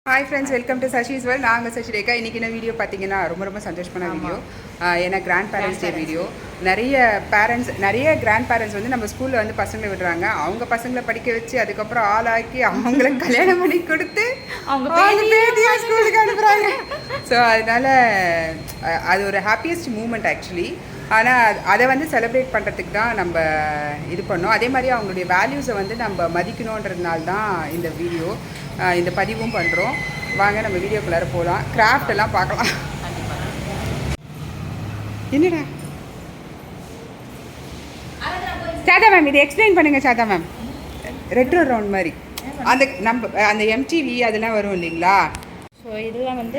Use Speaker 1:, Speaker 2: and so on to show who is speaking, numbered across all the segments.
Speaker 1: Hi friends, welcome to Sashi's world. நாங்கள் சஷி ரேகா. இன்றைக்கி என்ன வீடியோ பார்த்தீங்கன்னா ரொம்ப சந்தோஷமான வீடியோ. ஏன்னா கிராண்ட் பேரண்ட்ஸ் டே வீடியோ. நிறைய கிராண்ட் பேரண்ட்ஸ் வந்து நம்ம ஸ்கூலில் வந்து பசங்களை விடுறாங்க. அவங்க பசங்களை படிக்க வச்சு அதுக்கப்புறம் ஆளாக்கி அவங்கள கல்யாணம் பண்ணி கொடுத்து அவங்க ஸ்கூலுக்கு அனுப்புகிறாங்க. ஸோ அதனால் அது ஒரு ஹாப்பியஸ்ட் மூமெண்ட் ஆக்சுவலி. ஆனால் அதை வந்து செலிப்ரேட் பண்ணுறதுக்கு தான் நம்ம இது பண்ணோம். அதே மாதிரி அவங்களுடைய வேல்யூஸை வந்து நம்ம மதிக்கணுன்றதுனால தான் இந்த வீடியோ, இந்த பதிவும் பண்ணுறோம். வாங்க நம்ம வீடியோக்குள்ளார போகலாம். கிராஃப்ட் எல்லாம் பார்க்கலாம். என்னடா சாதா மேம், இதை எக்ஸ்பிளைன் பண்ணுங்கள் சாதா மேம். ரெட்ரோ ரவுண்ட் மாதிரி அந்த எம்டிவி அதெல்லாம் வரும் இல்லைங்களா?
Speaker 2: ஸோ இதெல்லாம் வந்து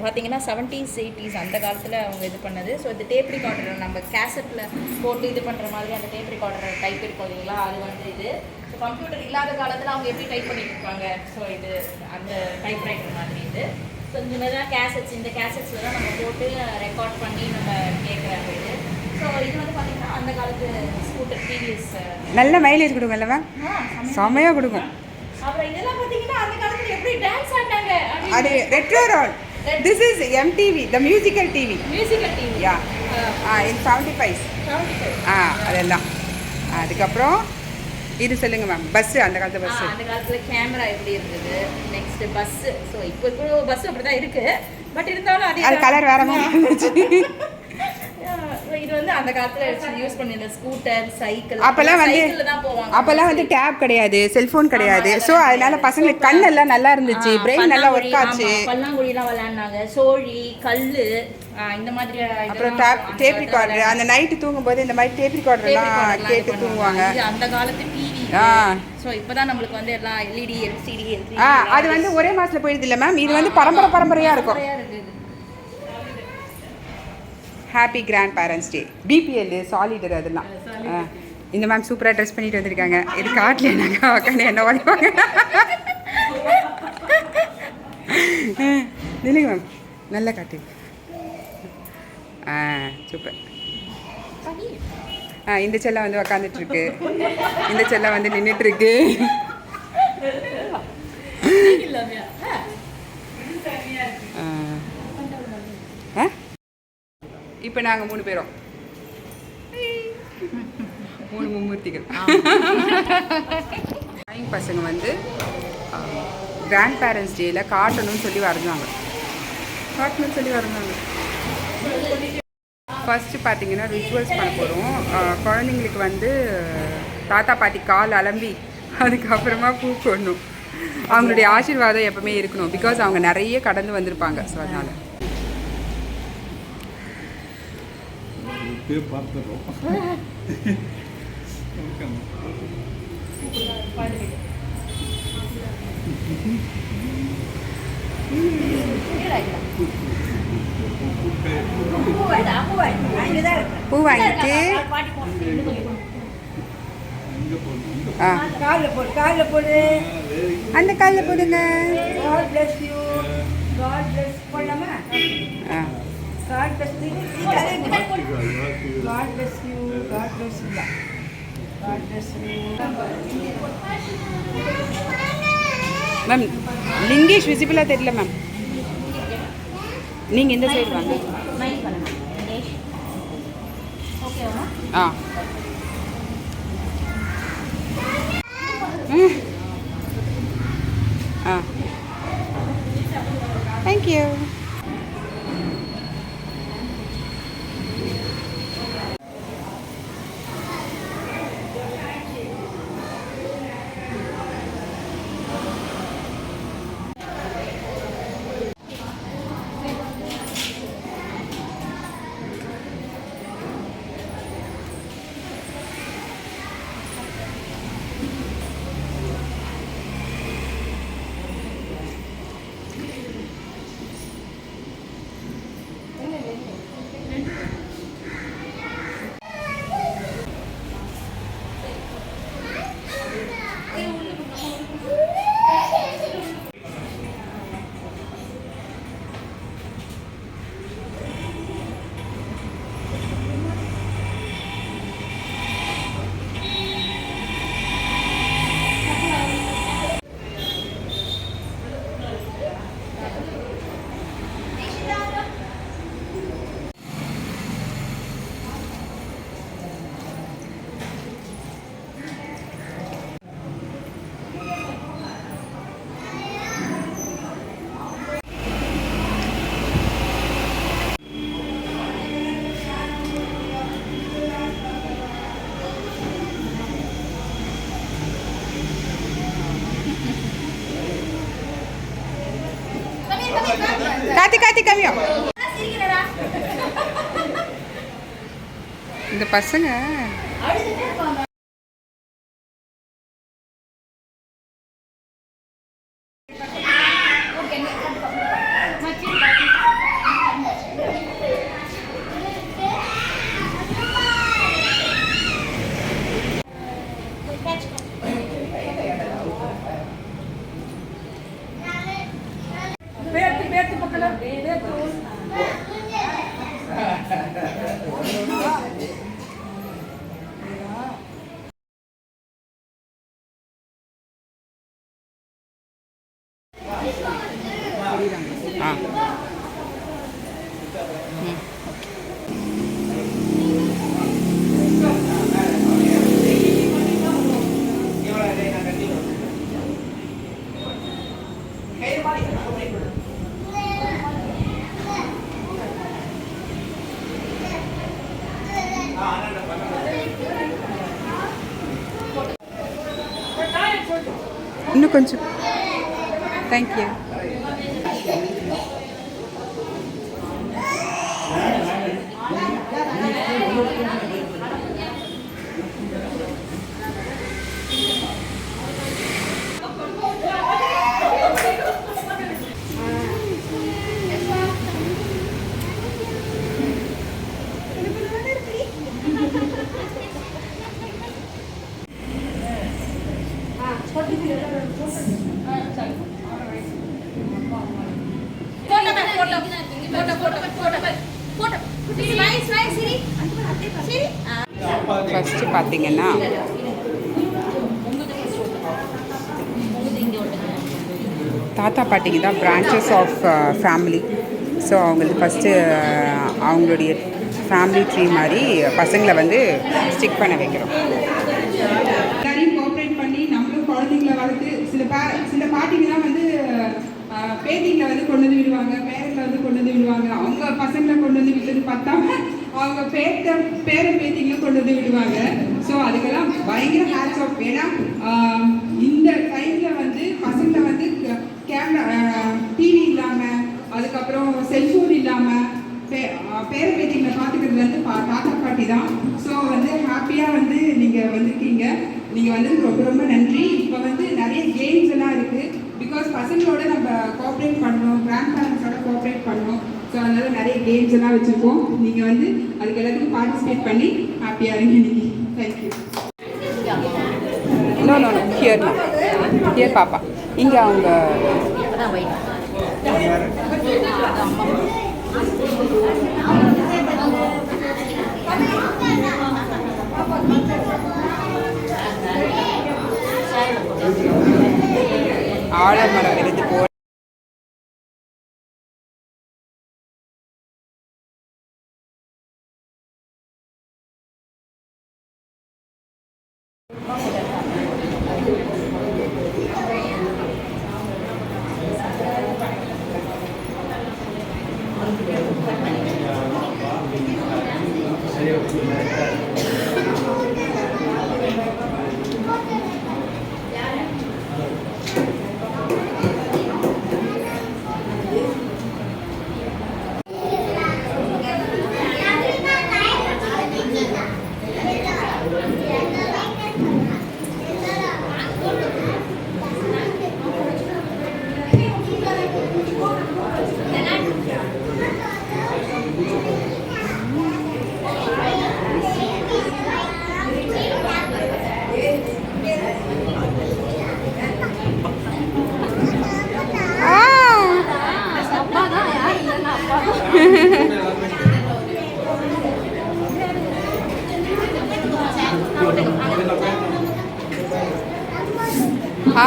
Speaker 2: பார்த்தீங்கன்னா 70s 80s அந்த காலத்தில் அவங்க இது பண்ணது. ஸோ இந்த டேப் ரெக்கார்டர் நம்ம கேசட்டில் போட்டு இது பண்ணுற மாதிரி அந்த டேப் ரெக்கார்டர் டைப் இருக்கும் இல்லைங்களா, அது வந்து இது. ஸோ கம்ப்யூட்டர் இல்லாத காலத்தில் அவங்க எப்படி டைப் பண்ணிட்டு இருப்பாங்க. ஸோ இது அந்த டைப்ரைட்டர் மாதிரி இது. ஸோ இந்த மாதிரி தான் இந்த கேசட்ஸில் தான் நம்ம போட்டு ரெக்கார்ட் பண்ணி நம்ம கேட்குறாங்க இது. ஸோ இது வந்து பார்த்தீங்கன்னா அந்த காலத்து ஸ்கூட்டர் டிவிஎஸ்
Speaker 1: நல்ல மைலேஜ் கொடுக்கும்ல மேம், செமையாக கொடுக்கும்.
Speaker 2: அப்புறம் இதெல்லாம் பார்த்தீங்கன்னா அந்த காலத்தில் எப்படி டான்ஸ் ஆடினாங்க.
Speaker 1: அது retro round. This is MTV, the musical TV. Yeah. In 75. அதெல்லாம். அதுக்கப்புறம் இது சொல்லுங்க மேம். பஸ்ஸு, அந்த காலத்து பஸ்ஸு.
Speaker 2: அந்த காலத்தில் கேமரா எப்படி இருந்தது, நெக்ஸ்ட் பஸ்ஸு. ஸோ இப்போ பஸ் அப்படி தான் இருக்குது. பட் இருந்தாலும்
Speaker 1: அது கலர் வேற மாதிரி இருந்துச்சு.
Speaker 2: இது வந்து அந்த காலத்தில் யூஸ் பண்ணியிருந்த ஸ்கூட்டர், சைக்கிள்.
Speaker 1: அப்போல்லாம் வந்து டேப் கிடையாது, செல்ஃபோன் கிடையாது. ஸோ அதனால பசங்களுக்கு கண்ணெல்லாம் நல்லா இருந்துச்சு, பிரெயின் நல்லா ஒர்க் ஆச்சு.
Speaker 2: பல்லாங்குழிலாம் விளையாடினாங்க, சோழி, கல் இந்த மாதிரி.
Speaker 1: அப்புறம் டேப் ரெக்கார்டர், அந்த நைட்டு தூங்கும்போது இந்த மாதிரி டேப் ரெக்கார்டர்லாம் கேட்டு தூங்குவாங்க.
Speaker 2: அந்த காலத்து டிவி. ஸோ இப்போதான் நம்மளுக்கு வந்து எல்லாம் எல்இடி, எல்சிடி.
Speaker 1: அது வந்து ஒரே மாசத்துல போயிடுது இல்லை மேம். இது வந்து பரம்பரையா இருக்கும். ஹாப்பி கிராண்ட் பேரண்ட்ஸ் டே. பிபிஎல் சாலிடர் அதெல்லாம். இந்த மேம் சூப்பராக ட்ரெஸ் பண்ணிட்டு வந்திருக்காங்க. இது காட்டில் என்னக்கா உக்காந்து என்ன ஓடிப்பாங்க. இல்லைங்க மேம், நல்ல காட்டு. சூப்பர். இந்த செல்லம் வந்து உக்காந்துட்ருக்கு, இந்த செல்லம் வந்து நின்றுட்டுருக்கு. இப்போ நாங்கள் 3 பேரும் 3 மும்மூர்த்திகள். பசங்க வந்து கிராண்ட் பேரண்ட்ஸ் டேயில் காட்டணும்னு சொல்லி வரைஞ்சாங்க. ஃபஸ்ட்டு பார்த்தீங்கன்னா ரிச்சுவல்ஸ் பண்ண போகிறோம். குழந்தைங்களுக்கு வந்து தாத்தா பாட்டி கால் அலம்பி அதுக்கப்புறமா பூ போடணும். அவங்களுடைய ஆசீர்வாதம் எப்பவுமே இருக்கணும். பிகாஸ் அவங்க நிறைய கடந்து வந்திருப்பாங்க. ஸோ அதனால் பார்த்துறோம். பூ வாங்கிட்டு காலில் போடு, அந்த காலில் போடுங்க. God bless you. God bless you. God bless you. God bless you. Ma'am, Lingesh விசிபிளாக தெரியல மேம். நீங்கள் இந்த சைடு வாங்க. தேங்க்யூ. காத்தி காத்தி கம்மியோ. இந்த பசங்க ஆ இன்னும் கொஞ்சம். தேங்க்யூ. ஃபஸ்ட்டு பார்த்தீங்கன்னா தாத்தா பாட்டிக்கு தான் பிரான்ச்சஸ் ஆஃப் ஃபேமிலி. ஸோ அவங்களுக்கு ஃபஸ்ட்டு அவங்களுடைய ஃபேமிலி ட்ரீ மாதிரி பசங்களை வந்து ஸ்டிக் பண்ண வைக்கிறோம். எல்லாரையும் கோஆப்ரேட் பண்ணி நம்மளும் குழந்தைங்கள வளர்த்து சில பாட்டிங்கெலாம் வந்து பேத்திங்களை வந்து கொண்டு வந்து விடுவாங்க, பேரங்களை வந்து கொண்டு வந்து விடுவாங்க. அவங்க பசங்களை கொண்டு வந்து விட்டது பார்த்தாம அவங்க பேர பேத்திங்களை கொண்டு வந்து விடுவாங்க. ஸோ அதுக்கெல்லாம் பயங்கர ஹேட்ஸ் ஆஃப். ஏன்னா இந்த டைமில் வந்து பசங்களை வந்து கேமரா டிவி இல்லாமல், அதுக்கப்புறம் செல்ஃபோன் இல்லாமல் பேர பேத்திங்களை பார்த்துக்கிறது வந்து தாத்தா பாட்டி தான். ஸோ வந்து ஹாப்பியாக வந்து நீங்கள் வந்திருக்கீங்க. நீங்கள் வந்து ரொம்ப ரொம்ப நன்றி. இப்போ வந்து நிறைய கேம்ஸ் எல்லாம் இருக்குது. பிகாஸ் பசங்களோட நம்ம கோஆப்ரேட் பண்ணணும், கிராண்ட் பேரண்ட்ஸோட கோஆப்ரேட் பண்ணணும். ஸோ அதனால நிறைய கேம்ஸ் எல்லாம் வச்சுருக்கோம். நீங்கள் வந்து அதுக்கு எல்லாத்துக்கும் பார்ட்டிசிபேட் பண்ணி ஹாப்பியாக இருங்க இன்னைக்கு. Thank you. No no no here பாப்பா. இங்கே அவங்க ஆலமரம் விருது போ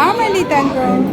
Speaker 1: ஆமாண்டி தங்கம்.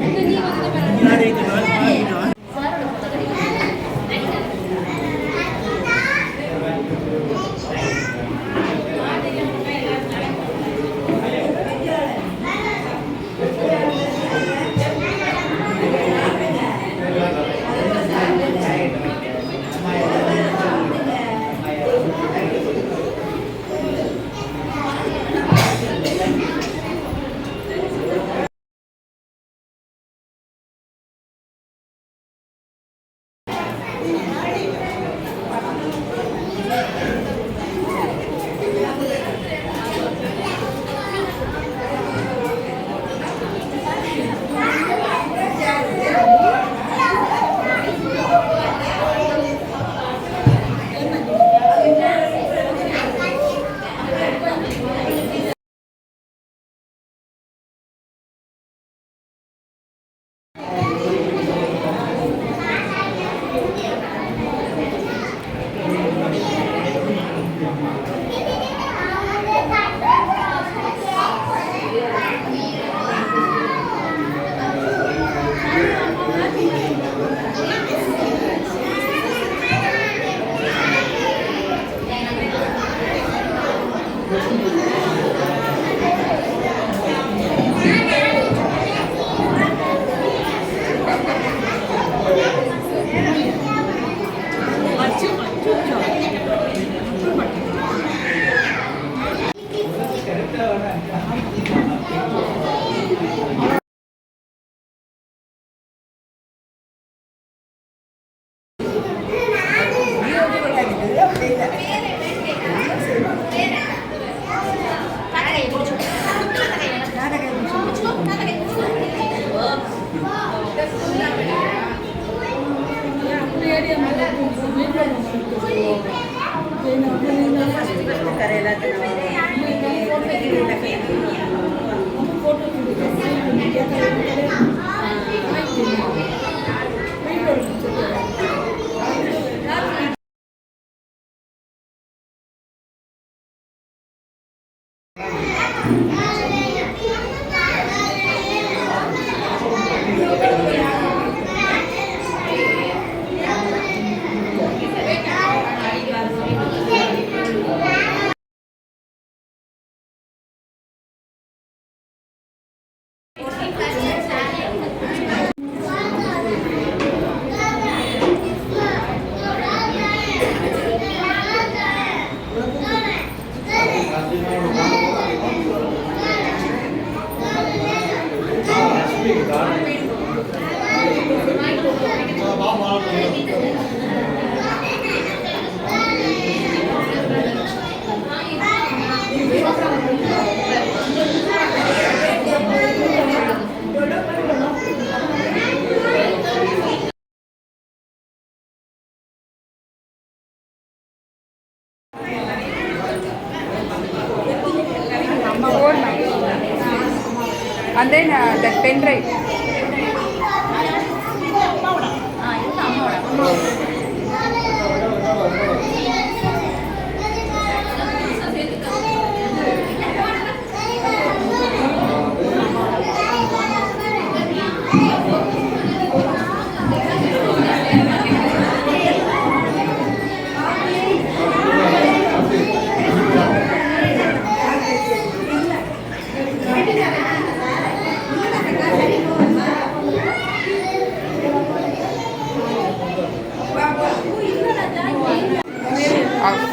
Speaker 1: And then that pen drive.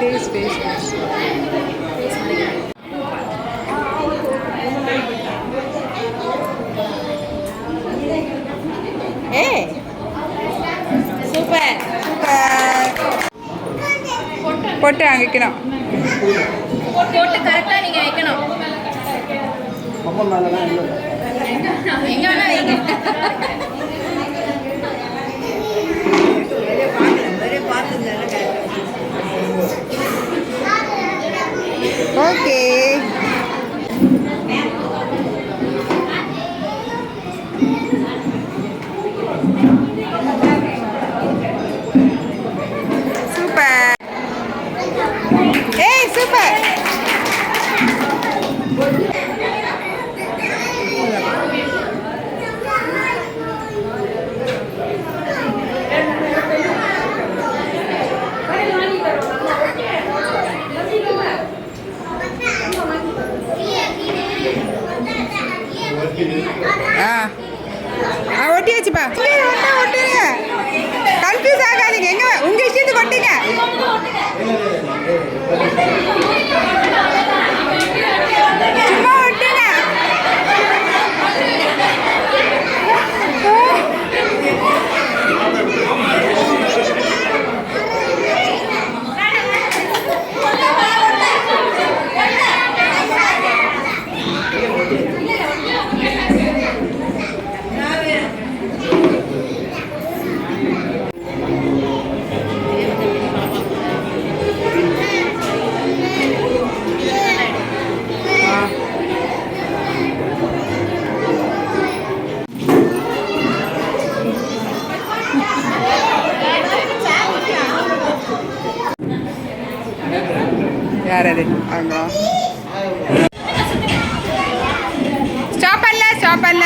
Speaker 1: Face.
Speaker 2: Hey, super.
Speaker 1: போட்டு அங்க வைக்கணும்.
Speaker 2: போட்டு கரெக்டா நீங்க வைக்கணும். எங்க வேணா வைங்க.
Speaker 1: Okay. Super. Hey, super. ஒட்டியாச்சுப்பா. ஒட்டுங்க, கன்ஃபியூஸ் ஆகாதீங்க. எங்க உங்க இஷ்டத்துக்கு ஒட்டுங்க. சும்மா ஒட்டுங்க. யார் அது? அவங்க ஸ்டாப் பண்ணல.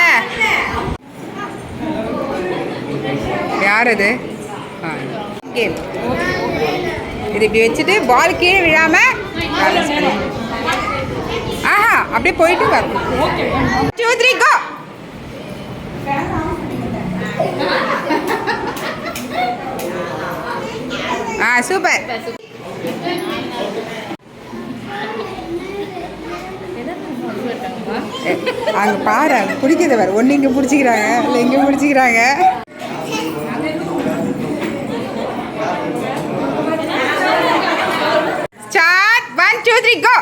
Speaker 1: யார் அது? கேம். இது இப்படி வச்சுட்டு பால் கீழே விழாம பேலன்ஸ் பண்ணி அப்படியே போயிட்டு வரும். 2 3 கோ. சூப்பர். அங்கே பாரு, அங்கே பிடிக்கிறது வேறு. ஒன்று இங்கே பிடிச்சிக்கிறாங்க, இல்லை இங்கே பிடிச்சிக்கிறாங்க. ஸ்டார்ட். 1 2 3 கோ.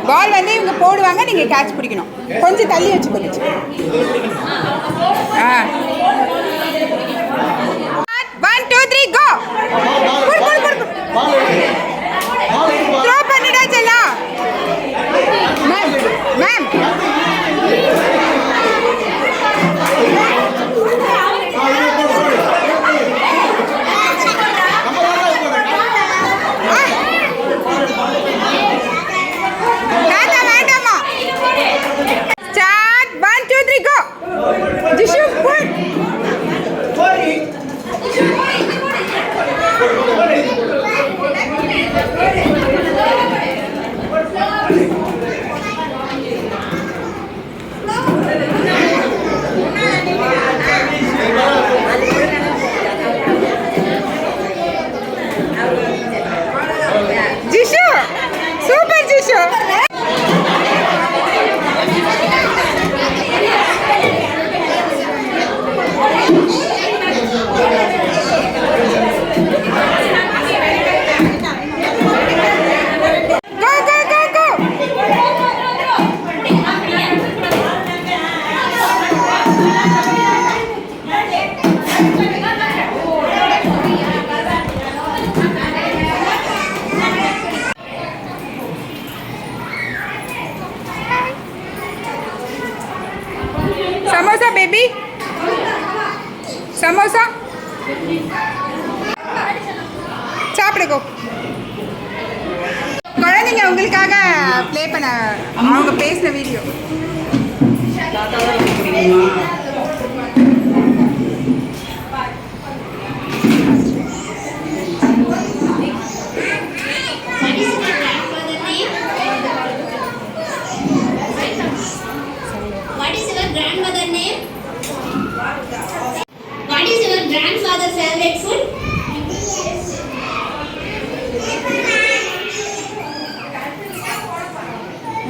Speaker 1: பால் வந்து இவங்க போடுவாங்க, நீங்கள் கேட்ச் பிடிக்கணும். கொஞ்சம் தள்ளி வச்சுக்கோங்க. ஆ 1 2 3 கோ. த்ரோ பண்ணிடா செல்லா. மேம் வேண்டாமா. Start 1 2 3 go. Jishu good. Jishu super Jishu. Samosa baby, samosa சாப்பிடுக்கோ. குழந்தைங்க உங்களுக்காக ப்ளே பண்ண அவங்க பேசின video.
Speaker 3: What is your grandmother name? What is your grandfather's favorite food?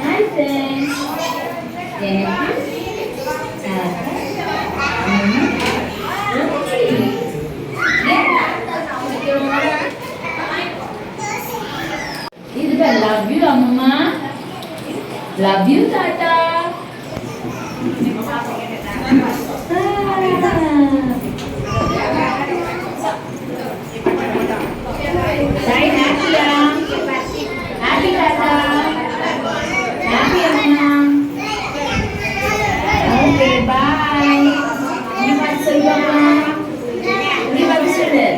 Speaker 3: Hi friends.
Speaker 2: Love you, Amma. Love you, Tata. Say happy, happy Tata. Happy Amma. Okay, bye. You want to say Amma? You want to say that?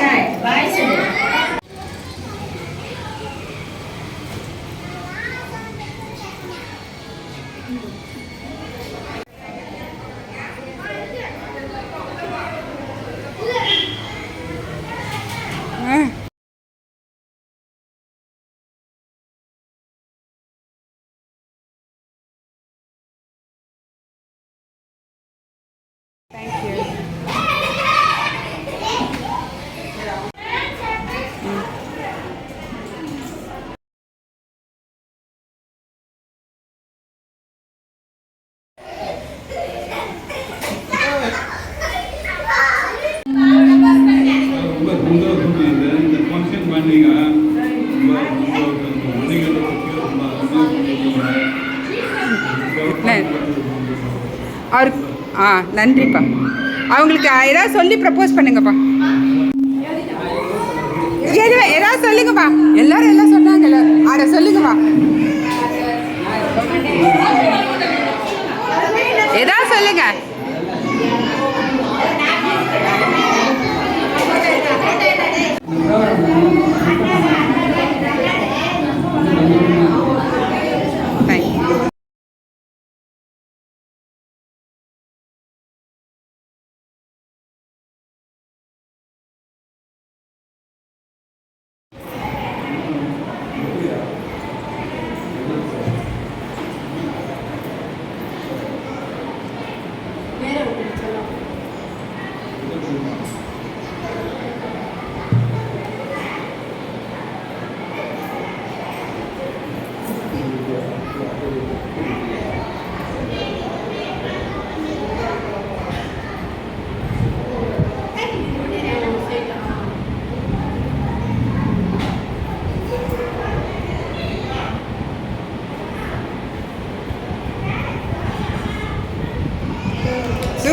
Speaker 2: Say bye, say that.
Speaker 1: Thank you. அவர் நன்றிப்பா. அவங்களுக்கு ஏதாவது சொல்லி propose பண்ணுங்கப்பா. ஏதாவது சொல்லுங்கப்பா. எல்லாரும் எல்லாம் சொன்னாங்கல்ல, அதை சொல்லுங்கப்பா. ஏதாவது சொல்லுங்க.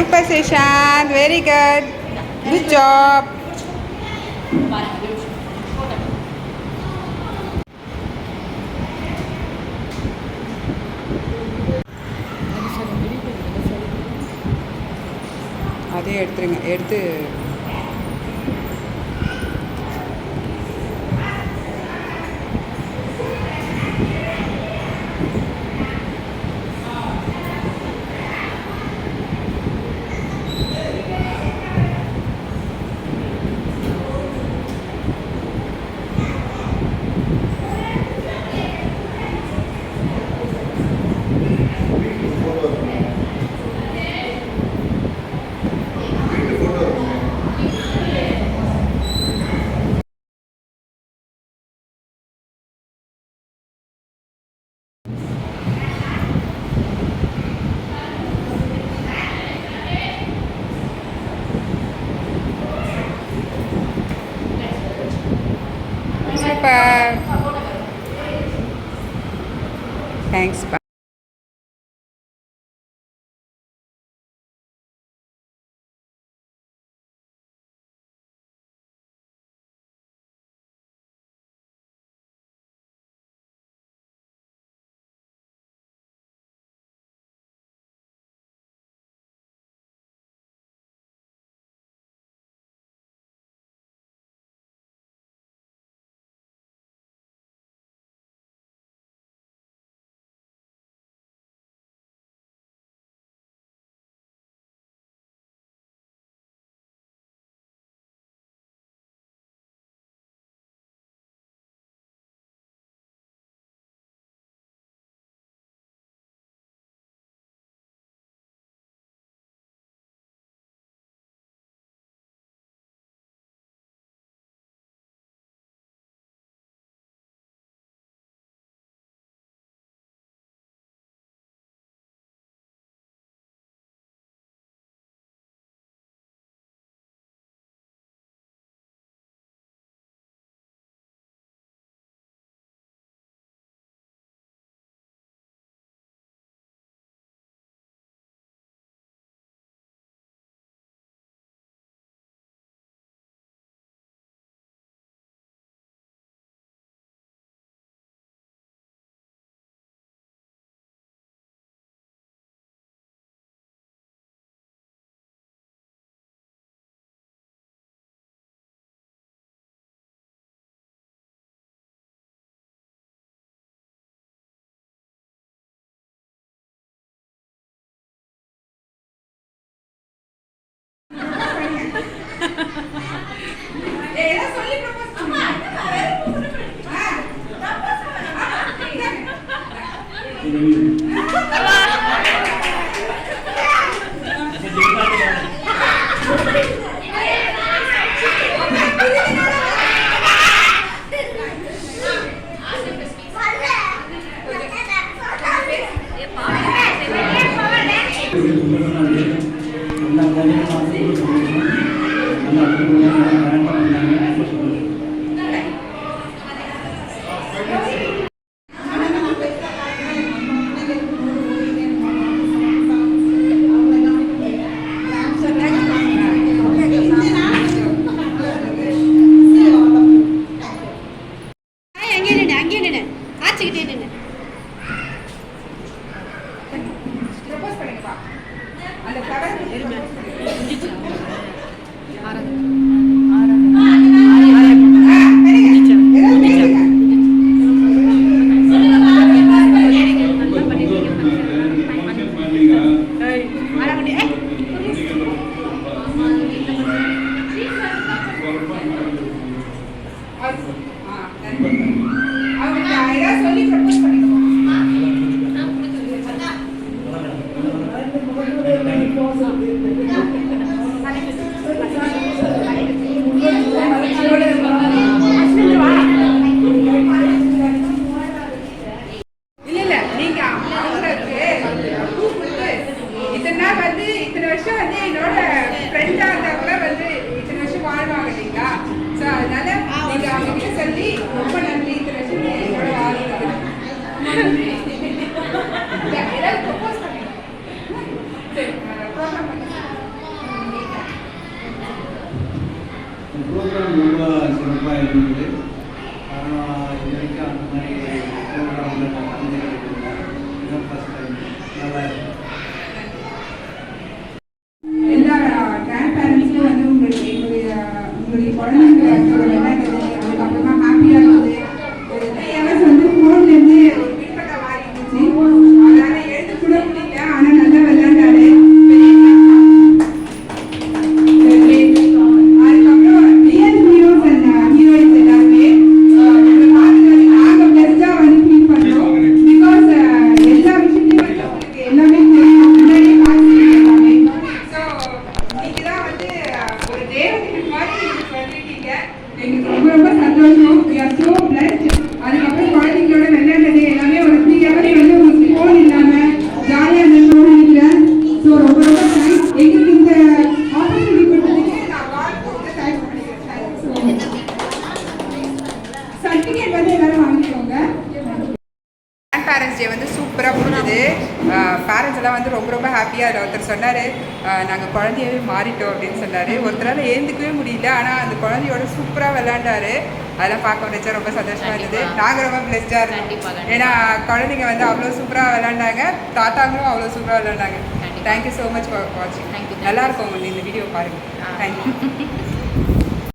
Speaker 1: Super Seshanth, very good, good job. அதே எடுத்துருங்க, எடுத்து சூப்பர். தேங்க்ஸ்.
Speaker 4: சிறப்பாக இருந்தது. காரணம் இது வரைக்கும் அந்த மாதிரி ப்ரோக்ராமில் நான் கலந்துக்கிட்டு இருந்தேன். இதுதான் ஃபஸ்ட் டைம். நல்லா இருக்கு.
Speaker 1: எல்லா கிராண்ட் பேரண்ட்ஸும் வந்து உங்களுடைய குழந்தைங்க அதுக்கப்புறமா ஹாப்பியாக இருக்குது. ஒரு 3 hours வந்து ஃபோன்லேருந்து ஒரு பின்பற்ற மாதிரி இருந்துச்சு. அதனால எழுந்து கூட முடியல. ஆனால் நல்லா விளையாண்டாரு. அதுக்கப்புறம் ரியல் ஹீரோஸ் அண்ட் ஹீரோயின்ஸ் எல்லாருமே உங்களை பார்த்து நாங்கள் பெஸ்ட்டாக வந்து ஃபீல் பண்ணுறோம். பிகாஸ் எல்லா விஷயத்தையும் வந்து உங்களுக்கு எல்லாமே தெரியும். முன்னாடியே பார்த்துருக்கீங்க எல்லாமே. ஸோ நீங்கள் தான் வந்து ஒரு தேவதை மாதிரி எங்களுக்கு வந்துருக்கீங்க. எங்களுக்கு ரொம்ப ரொம்ப சந்தோஷம். we are so blessed. அதுக்கப்புறம் குழந்தைங்களோட விளையாண்டது எல்லாமே ஒரு 3 hours வந்து உங்களுக்கு ஃபோன் இல்லாமல் ஜாலியாக இருந்தோம்னு நினைக்கிறேன். ஸோ ரொம்ப ரொம்ப தேங்க்ஸ். எங்களுக்கு இந்த ஆப்பர்ச்சுனிட்டி கொடுத்ததுக்கு நான் வாழ்க்கை தேங்க்ஸ் பண்ணிக்கிறேன். சர்டிஃபிகேட் வந்து எல்லாரும் வாங்கிக்கோங்க. கிராண்ட் பேரண்ட்ஸ் டே வந்து சூப்பராக போனது. பேரண்ட்ஸ் எல்லாம் வந்து ரொம்ப ரொம்ப ஹாப்பியாக. அதில் ஒருத்தர் சொன்னார், நாங்கள் குழந்தையவே மாறிட்டோம் அப்படின்னு சொன்னார். ஒருத்தரால் ஏந்துக்கவே முடியல, ஆனால் அந்த குழந்தையோட சூப்பராக விளையாண்டாரு. அதெல்லாம் பார்க்க முடிச்சா ரொம்ப சந்தோஷமாக இருந்தது. நாங்கள் ரொம்ப பிளெஸ்டாக இருந்தோம். ஏன்னா குழந்தைங்க வந்து அவ்வளோ சூப்பராக விளையாண்டாங்க, தாத்தாங்களும் அவ்வளோ சூப்பராக விளையாண்டாங்க. தேங்க்யூ ஸோ மச் ஃபார் வாட்சிங். நல்லா இருக்கும். இந்த வீடியோ பாருங்கள். தேங்க்யூ.